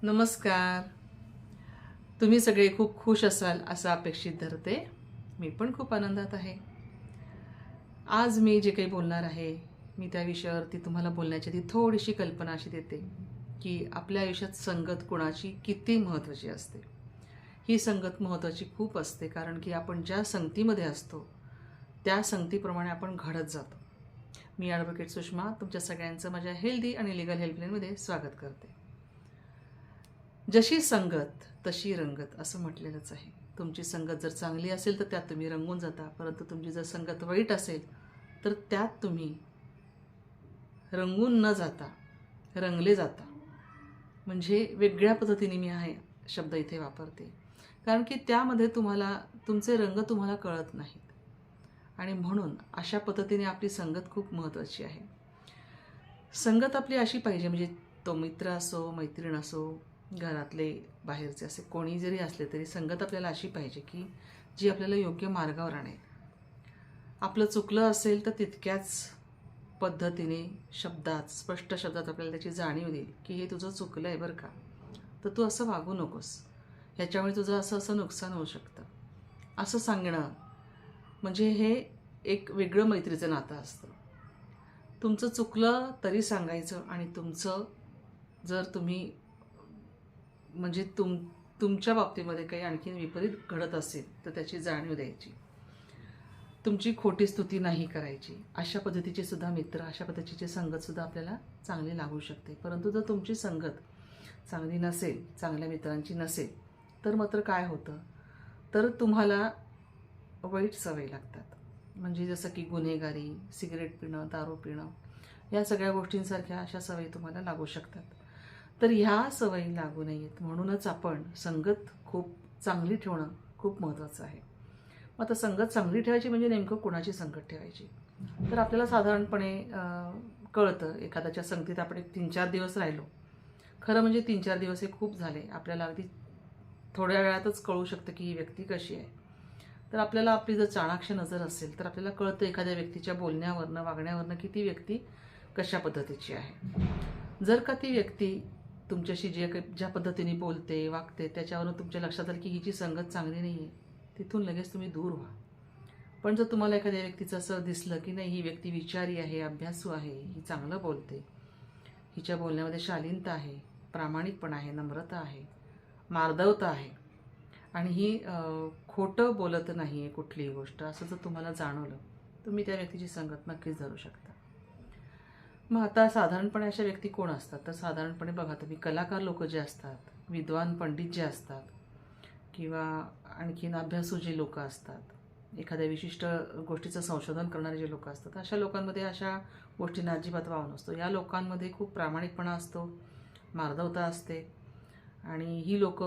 नमस्कार. तुम्ही सगळे खूप खुश असाल असं अपेक्षित धरते. मी पण खूप आनंदात आहे. आज मी जे काही बोलणार आहे, मी त्या विषयावरती तुम्हाला बोलण्याची आधी थोडीशी कल्पना अशी देते, की आपल्या आयुष्यात संगत कुणाची किती महत्त्वाची असते. ही संगत महत्त्वाची खूप असते, कारण की आपण ज्या संगतीमध्ये असतो, त्या संगतीप्रमाणे आपण घडत जातो. मी ॲडव्होकेट सुषमा तुमच्या सगळ्यांचं माझ्या हेल्दी आणि लीगल हेल्पलाईनमध्ये स्वागत करते. जशी संगत तशी रंगत असं म्हटलेलंच आहे. तुमची संगत जर चांगली असेल तर त्यात तुम्ही रंगून जाता, परंतु तुमची जर संगत वाईट असेल तर त्यात तुम्ही रंगून न जाता रंगले जाता. म्हणजे वेगळ्या पद्धतीने मी हा शब्द इथे वापरते, कारण की त्यामध्ये तुमचे रंग तुम्हाला कळत नाहीत. आणि म्हणून अशा पद्धतीने आपली संगत खूप महत्त्वाची आहे. संगत आपली अशी पाहिजे, म्हणजे तो मित्र असो, मैत्रीण असो, घरातले बाहेरचे असे कोणी जरी असले तरी संगत आपल्याला अशी पाहिजे की जी आपल्याला योग्य मार्गावर आणेल. आपलं चुकलं असेल तर तितक्याच पद्धतीने स्पष्ट शब्दात आपल्याला त्याची जाणीव देईल की हे तुझं चुकलं आहे बरं का, तर तू असं वागू नकोस, ह्याच्यामुळे तुझं असं असं नुकसान होऊ शकतं, असं सांगणं म्हणजे हे एक वेगळं मैत्रीचं नातं असतं. तुमचं चुकलं तरी सांगायचं, आणि जर तुम्ही म्हणजे तुमच्या बाबतीमध्ये काही आणखीन विपरीत घडत असेल तर त्याची जाणीव द्यायची. तुमची खोटी स्तुती नाही करायची. अशा पद्धतीचे सुद्धा मित्र, अशा पद्धतीची संगतसुद्धा आपल्याला चांगली लागू शकते. परंतु जर तुमची संगत चांगली नसेल, चांगल्या मित्रांची नसेल, तर मात्र काय होतं, तर तुम्हाला वाईट सवयी लागतात. म्हणजे जसं की गुन्हेगारी, सिगरेट पिणं, दारू पिणं, या सगळ्या गोष्टींसारख्या अशा सवयी तुम्हाला लागू शकतात. तर ह्या सवयी लागू नयेत म्हणूनच आपण संगत खूप चांगली ठेवणं खूप महत्त्वाचं आहे. मग आता संगत चांगली ठेवायची म्हणजे नेमकं कोणाची संगत ठेवायची, तर आपल्याला साधारणपणे कळतं. एखाद्याच्या संगतीत आपण एक 3-4 दिवस राहिलो, खरं म्हणजे 3-4 दिवस हे खूप झाले, आपल्याला अगदी थोड्या वेळातच कळू शकतं की ही व्यक्ती कशी आहे. तर आपल्याला आपली जर चाणाक्ष नजर असेल तर आपल्याला कळतं एखाद्या व्यक्तीच्या बोलण्यावरनं, वागण्यावरनं की ती व्यक्ती कशा पद्धतीची आहे. जर का ती व्यक्ती तुमच्याशी ज्या पद्धतीने बोलते, वागते, त्याच्यावरून तुमच्या लक्षात आलं की हिची संगत चांगली नाही आहे, तिथून लगेच तुम्ही दूर व्हा. पण जर तुम्हाला एखाद्या व्यक्तीचं असं दिसलं की नाही, ही व्यक्ती विचारी आहे, अभ्यासू आहे, ही चांगलं बोलते, हिच्या बोलण्यामध्ये शालीनता आहे, प्रामाणिकपणा आहे, नम्रता आहे, मार्दवता आहे, आणि ही खोटं बोलत नाही आहे कुठलीही गोष्ट, असं जर तुम्हाला जाणवलं, तुम्ही त्या व्यक्तीची संगत नक्कीच धरू शकता. मग आता साधारणपणे अशा व्यक्ती कोण असतात, तर साधारणपणे बघा तुम्ही, कलाकार लोक जे असतात, विद्वान पंडित जे असतात, किंवा आणखीन अभ्यासू जे लोक असतात, एखाद्या विशिष्ट गोष्टीचं संशोधन करणारे जे लोक असतात, अशा लोकांमध्ये अशा गोष्टींना अजिबात वाव नसतो. या लोकांमध्ये खूप प्रामाणिकपणा असतो, मार्दवता असते, आणि ही लोक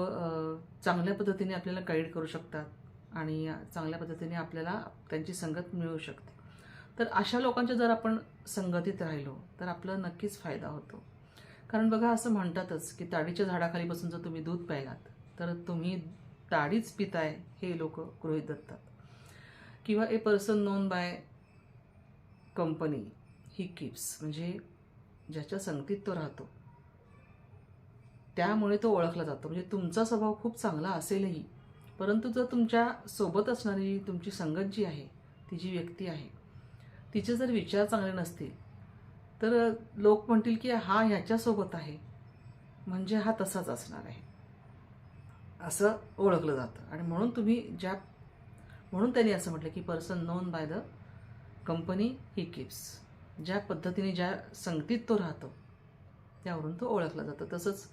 चांगल्या पद्धतीने आपल्याला गाईड करू शकतात आणि चांगल्या पद्धतीने आपल्याला त्यांची संगत मिळू शकते. तर अशा लोकांच्या जर आपण संगतीत राहिलो तर आपला नक्कीच फायदा होतो. कारण बघा, असं म्हणतातच की ताडीच्या झाडाखाली बसून जर तुम्ही दूध प्यायलात तर तुम्ही ताडीच पिताय हे लोक गृहीत धरतात. किंवा a person known by company he keeps, म्हणजे ज्याच्या संगतीत तो राहतो त्यामुळे तो ओळखला जातो. म्हणजे तुमचा स्वभाव खूप चांगला असेलही, परंतु जर तुमच्या सोबत असणारी तुमची संगत जी आहे, ती जी व्यक्ती आहे, तिचे जर विचार चांगले नसतील तर लोक म्हणतील की हा ह्याच्यासोबत आहे म्हणजे हा तसाच असणार आहे, असं ओळखलं जातं. आणि म्हणून त्यांनी असं म्हटलं की person known by the company he keeps. ज्या पद्धतीने ज्या संगतीत तो राहतो त्यावरून तो ओळखला जातो. तसंच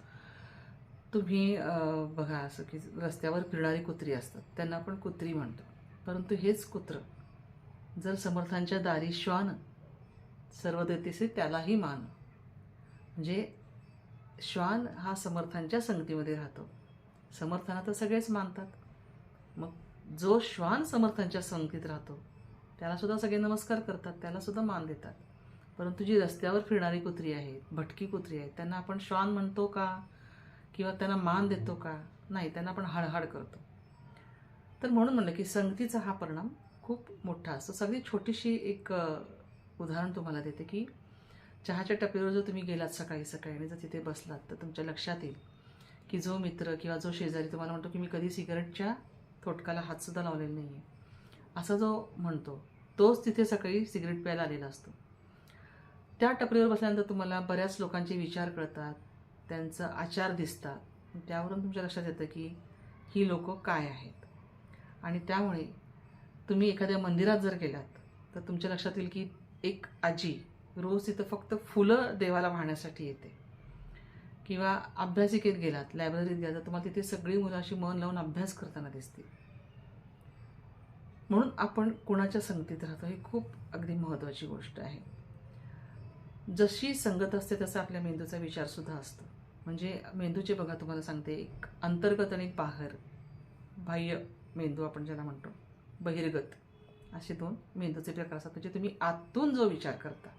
तुम्ही बघा, असं की रस्त्यावर फिरणारी कुत्री असतात, त्यांना आपण कुत्री म्हणतो, परंतु हेच कुत्रं जर समर्थांच्या दारी श्वान, सर्व देतेसे त्यालाही मान. म्हणजे श्वान हा समर्थांच्या संगतीमध्ये राहतो, समर्थांना तर सगळेच मानतात, मग जो श्वान समर्थांच्या संगतीत राहतो त्यालासुद्धा सगळे नमस्कार करतात, त्यालासुद्धा मान देतात. परंतु जी रस्त्यावर फिरणारी कुत्री आहेत, भटकी कुत्री आहेत, त्यांना आपण श्वान म्हणतो का, किंवा त्यांना मान देतो का? नाही, त्यांना आपण हाडहाड करतो. तर म्हणून म्हणलं की संगतीचा हा परिणाम खूप मोठा असतो. सगळी छोटीशी एक उदाहरण तुम्हाला देते की चहाच्या टपरीवर जर तुम्ही गेलात सकाळी सकाळी आणि जर तिथे बसलात तर तुमच्या लक्षात येईल की जो मित्र किंवा जो शेजारी तुम्हाला म्हणतो की मी कधी सिगारेटच्या थोटकाला हातसुद्धा लावलेला नाही आहे, असा जो म्हणतो तोच तिथे सकाळी सिगरेट प्यायला आलेला असतो. त्या टपरीवर बसल्यानंतर तुम्हाला बऱ्याच लोकांचे विचार कळतात, त्यांचं आचार दिसतात. त्यावरून तुमच्या लक्षात येतं की ही लोकं काय आहेत. आणि त्यामुळे तुम्ही एखाद्या मंदिरात जर गेलात तर तुमच्या लक्षात येईल की एक आजी रोज तिथं फक्त फुलं देवाला वाहण्यासाठी येते. किंवा अभ्यासिकेत गेलात, लायब्ररीत गेलात तर तुम्हाला तिथे सगळी मुलं अशी मन लावून अभ्यास करताना दिसतील. म्हणून आपण कोणाच्या संगतीत राहतो हे खूप अगदी महत्त्वाची गोष्ट आहे. जशी संगत असते तसा आपल्या मेंदूचा विचारसुद्धा असतो. म्हणजे मेंदूचे बघा तुम्हाला सांगते, एक अंतर्गत आणि एक बाह्य मेंदू आपण ज्याला म्हणतो, बहिर्गत, असे दोन मेंदूचे प्रकार असतात. म्हणजे तुम्ही आतून जो विचार करता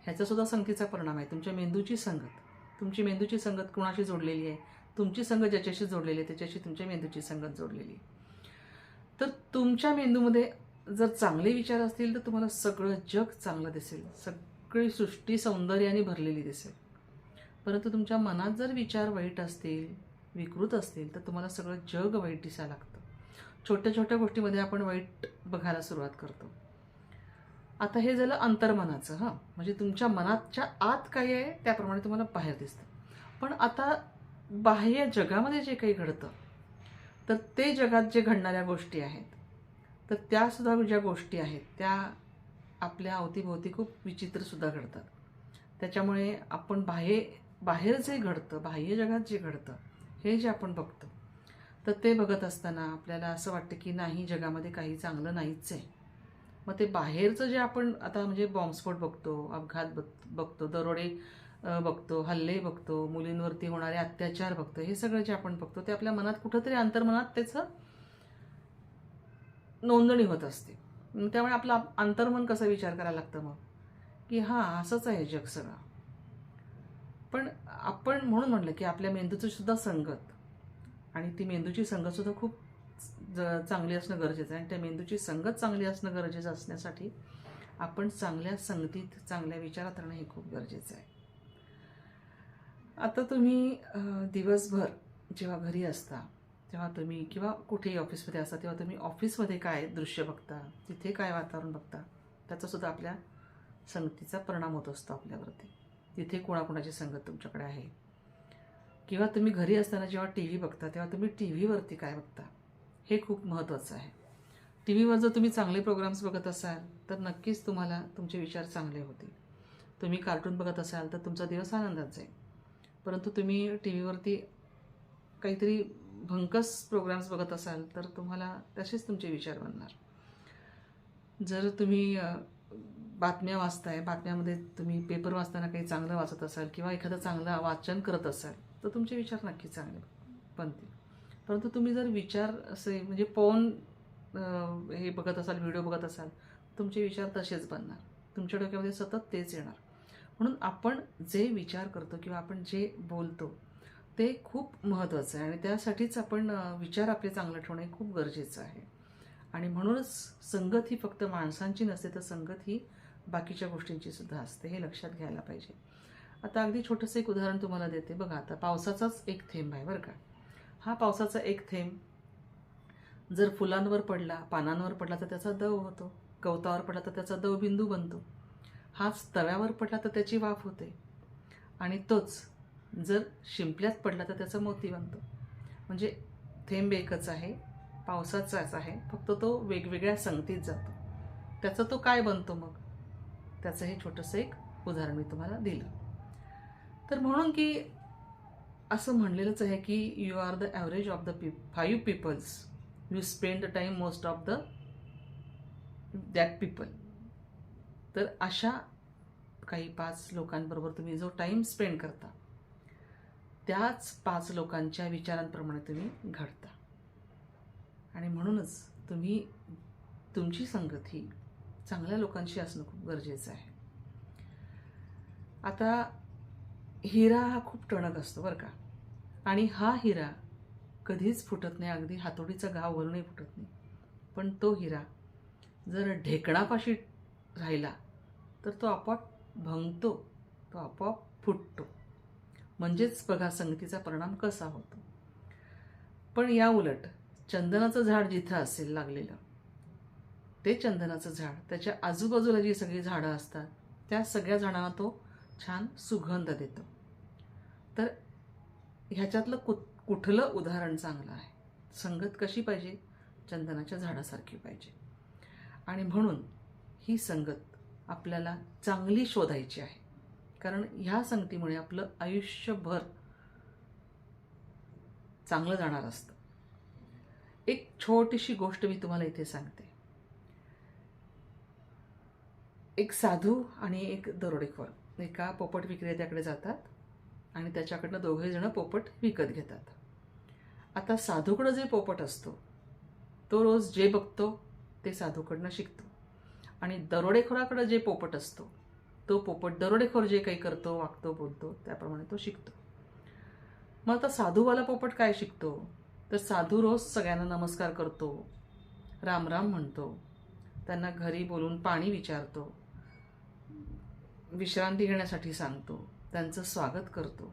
ह्याचासुद्धा संगतीचा परिणाम आहे. तुमच्या मेंदूची संगत, तुमची मेंदूची संगत कोणाशी जोडलेली आहे, तुमची संगत ज्याच्याशी जोडलेली आहे त्याच्याशी तुमच्या मेंदूची संगत जोडलेली आहे. तर तुमच्या मेंदूमध्ये जर चांगले विचार असतील तर तुम्हाला सगळं जग चांगलं दिसेल, सगळी सृष्टी सौंदर्याने भरलेली दिसेल. परंतु तुमच्या मनात जर विचार वाईट असतील, विकृत असतील तर तुम्हाला सगळं जग वाईट दिसायला लागतं. छोट्या छोट्या गोष्टीमध्ये आपण वाईट बघायला सुरुवात करतो. आता हे झालं अंतर्मनाचं. म्हणजे तुमच्या मनाच्या आत काय आहे त्याप्रमाणे तुम्हाला बाहेर दिसतं. पण आता बाह्य जगामध्ये जे काही घडतं तर ते जगात जे घडणाऱ्या गोष्टी आहेत तर त्यासुद्धा ज्या गोष्टी आहेत त्या आपल्या अवतीभोवती खूप विचित्रसुद्धा घडतात. त्याच्यामुळे आपण बाहेर जे घडतं, बाह्य जगात जे घडतं हे जे आपण बघतो तर ते बघत असताना आपल्याला असं वाटतं की नाही, जगामध्ये काही चांगलं नाहीच आहे. मग ते बाहेरचं जे आपण आता म्हणजे बॉम्बस्फोट बघतो, अपघात बघतो, दरोडे बघतो, हल्ले बघतो, मुलींवरती होणारे अत्याचार बघतो, हे सगळं जे आपण बघतो ते आपल्या मनात कुठंतरी अंतर्मनात त्याचं नोंदणी होत असते. त्यामुळे आपलं अंतर्मन कसं विचार करायला लागतं मग की हां, असंच आहे जग सगळं. पण आपण म्हणून म्हटलं की आपल्या मेंदूची सुद्धा संगत, आणि ती मेंदूची संगतसुद्धा खूप चांगली असणं गरजेचं आहे. आणि त्या मेंदूची संगत चांगली असणं गरजेचं असण्यासाठी आपण चांगल्या संगतीत, चांगल्या विचारात राहणं हे खूप गरजेचं आहे. आता तुम्ही दिवसभर जेव्हा घरी असता तेव्हा तुम्ही किंवा कुठेही ऑफिसमध्ये असता तेव्हा तुम्ही ऑफिसमध्ये काय दृश्य बघता, तिथे काय वातावरण बघता, त्याचासुद्धा आपल्या संगतीचा परिणाम होत असतो आपल्यावरती. तिथे कोणाकोणाची संगत तुमच्याकडे आहे. किंवा तुम्ही घरी असताना जेव्हा टी व्ही बघता तेव्हा तुम्ही टी व्हीवरती काय बघता हे खूप महत्त्वाचं आहे. टी व्हीवर जर तुम्ही चांगले प्रोग्राम्स बघत असाल तर नक्कीच तुम्हाला तुमचे विचार चांगले होतील. तुम्ही कार्टून बघत असाल तर तुमचा दिवस आनंदात जाईल. परंतु तुम्ही टी व्हीवरती काहीतरी भंकस प्रोग्राम्स बघत असाल तर तुम्हाला तसेच तुमचे विचार बनणार. जर तुम्ही बातम्या वाचताय, बातम्यामध्ये तुम्ही पेपर वाचताना काही चांगलं वाचत असाल किंवा एखादं चांगलं वाचन करत असाल तर तुमचे विचार नक्की चांगले बनतील. परंतु तुम्ही जर विचार असे म्हणजे हे बघत असाल, व्हिडिओ बघत असाल, तुमचे विचार तसेच बनणार. तुमच्या डोक्यामध्ये सतत तेच येणार. म्हणून आपण जे विचार करतो किंवा आपण जे बोलतो ते खूप महत्त्वाचं आहे. आणि त्यासाठीच आपण विचार आपले चांगले ठेवणे खूप गरजेचं आहे. आणि म्हणूनच संगत ही फक्त माणसांची नसते तर संगत ही बाकीच्या गोष्टींची सुद्धा असते, हे लक्षात घ्यायला पाहिजे. आता अगदी छोटंसं एक उदाहरण तुम्हाला देते. बघा, आता पावसाचाच एक थेंब आहे बरं का. हा पावसाचा एक थेंब जर फुलांवर पडला, पानांवर पडला तर त्याचा दव होतो, गवतावर पडला तर त्याचा दवबिंदू बनतो, हाच तव्यावर पडला तर त्याची वाफ होते, आणि तोच जर शिंपल्यात पडला तर त्याचा मोती बनतो. म्हणजे थेंब एकच आहे, पावसाचाच आहे, फक्त तो वेगवेगळ्या संगतीत जातो. त्याचा तो काय बनतो मग, त्याचं हे छोटंसं एक उदाहरण मी तुम्हाला दिलं. तर म्हणून की असं म्हणलेलंच आहे की you are the average of the 5 peoples you spend the time most of that people. तर अशा काही 5 लोकांबरोबर तुम्ही जो टाईम स्पेंड करता त्याच 5 लोकांच्या विचारांप्रमाणे तुम्ही घडता. आणि म्हणूनच तुमची संगत ही चांगल्या लोकांशी असणं खूप गरजेचं आहे. आता हिरा हा खूप टणक असतो बरं का, आणि हा हिरा कधीच फुटत नाही, अगदी हातोडीचा घाव वरूनही फुटत नाही. पण तो हिरा जर ढेकणापाशी राहिला तर तो आपोआप भंगतो, तो आपोआप फुटतो. म्हणजेच बघा संगतीचा परिणाम कसा होतो. पण या उलट चंदनाचं झाड जिथं असेल लागलेलं, ते चंदनाचं झाड त्याच्या आजूबाजूला जी सगळी झाडं असतात त्या सगळ्या झाडांना तो छान सुगंध देतो. तर ह्याच्यातलं कुठलं उदाहरण चांगलं आहे? संगत कशी पाहिजे? चंदनाच्या झाडासारखी पाहिजे. आणि म्हणून ही संगत आपल्याला चांगली शोधायची आहे, कारण ह्या संगतीमुळे आपलं आयुष्यभर चांगलं जाणार असतं. एक छोटीशी गोष्ट मी तुम्हाला इथे सांगते. एक साधू आणि एक दरोडेखोर एका पोपट विक्रेत्याकडे जातात आणि त्याच्याकडनं दोघे जण पोपट विकत घेतात. आता साधूकडं जे पोपट असतो तो रोज जे बघतो ते साधूकडनं शिकतो, आणि दरोडेखोराकडं जे पोपट असतो तो पोपट दरोडेखोर जे काही करतो, वागतो, बोलतो त्याप्रमाणे तो शिकतो. मग आता साधूवाला पोपट काय शिकतो? तर साधू रोज सगळ्यांना नमस्कार करतो, राम राम म्हणतो, त्यांना घरी बोलून पाणी विचारतो, विश्रांती घेण्यासाठी सांगतो, त्यांचं स्वागत करतो.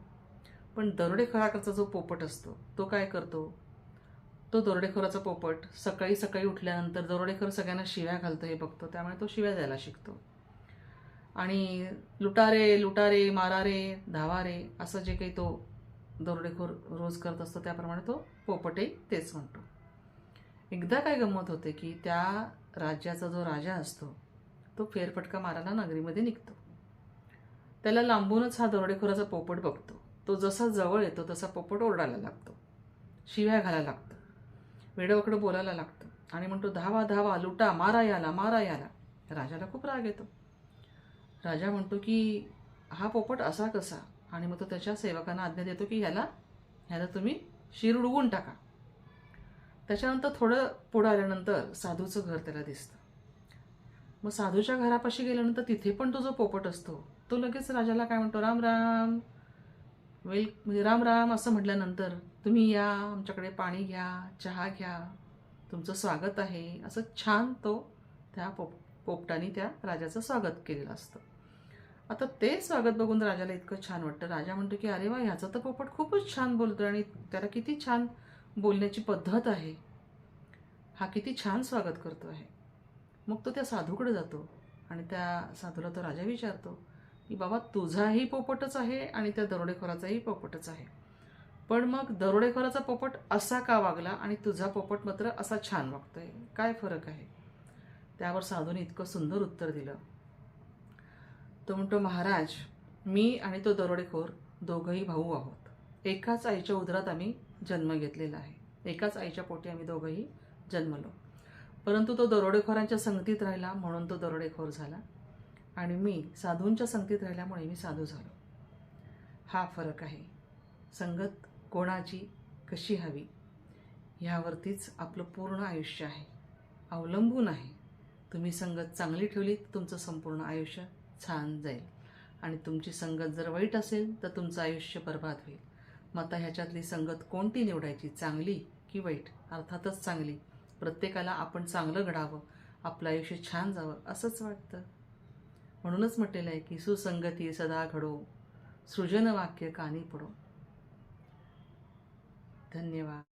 पण दरोडेखोराकडचा जो पोपट असतो तो काय करतो? तो दरोडेखोराचा पोपट सकाळी सकाळी उठल्यानंतर दरोडेखोर सगळ्यांना शिव्या घालतो हे बघतो, त्यामुळे तो शिव्या द्यायला शिकतो. आणि लुटारे लुटारे, मारारे, धावारे असं जे काही तो दरोडेखोर रोज करत असतो त्याप्रमाणे तो पोपटही तेच म्हणतो. एकदा काय गंमत होते की त्या राज्याचा जो राजा असतो तो फेरफटका मारायला नगरीमध्ये निघतो. त्याला लांबूनच हा दरोडेखोराचा पोपट बघतो. तो जसा जवळ येतो तसा पोपट ओरडायला लागतो, शिव्या घालायला लागतो, वेडवाकडं बोलायला लागतो आणि म्हणतो, धावा धावा, लुटा, मारा याला, मारा याला. राजाला खूप राग येतो. राजा म्हणतो की हा पोपट असा कसा? आणि मग तो त्याच्या सेवकांना आज्ञा देतो की ह्याला तुम्ही शिर उडवून टाका. त्याच्यानंतर थोडं पुढं आल्यानंतर साधूचं घर त्याला दिसतं. मग साधूच्या घरापाशी गेल्यानंतर तिथे पण तो जो पोपट असतो तो लगेच राजाला काय म्हणतो, राम राम, म्हणजे राम राम असं म्हटल्यानंतर, तुम्ही या, आमच्याकडे पाणी घ्या, चहा घ्या, तुमचं स्वागत आहे, असं छान तो त्या पोपटाने त्या राजाचं स्वागत केलेलं असतं. आता ते स्वागत बघून राजाला इतकं छान वाटतं. राजा म्हणतो की अरे वा, ह्याचा तर पोपट खूपच छान बोलतोय आणि त्याला किती छान बोलण्याची पद्धत आहे, हा किती छान स्वागत करतो आहे. मग तो त्या साधूकडे जातो आणि त्या साधूला तो राजा विचारतो की बाबा, तुझाही पोपटच आहे आणि त्या दरोडेखोराचाही पोपटच आहे, पण मग दरोडेखोराचा पोपट असा का वागला आणि तुझा पोपट मात्र असा छान वागतोय, काय फरक आहे? त्यावर साधूने इतकं सुंदर उत्तर दिलं. तो म्हणतो, महाराज, मी आणि तो दरोडेखोर दोघंही भाऊ आहोत. एकाच आईच्या उदरात आम्ही जन्म घेतलेला आहे, एकाच आईच्या पोटी आम्ही दोघंही जन्मलो. परंतु तो दरोडेखोरांच्या संगतीत राहिला म्हणून तो दरोडेखोर झाला, आणि मी साधूंच्या संगतीत राहिल्यामुळे मी साधू झालो. हा फरक आहे. संगत कोणाची कशी हवी ह्यावरतीच आपलं पूर्ण आयुष्य आहे, अवलंबून आहे. तुम्ही संगत चांगली ठेवली तर तुमचं संपूर्ण आयुष्य छान जाईल, आणि तुमची संगत जर वाईट असेल तर तुमचं आयुष्य बर्बाद होईल. मग आता ह्याच्यातली संगत कोणती निवडायची, चांगली की वाईट? अर्थातच चांगली. प्रत्येकाला आपण चांगलं घडावं, आपलं आयुष्य छान जावं असंच वाटतं. म्हणूनच म्हटलेलं आहे की सुसंगती सदा घडो, सृजन वाक्य कानी पडो. धन्यवाद.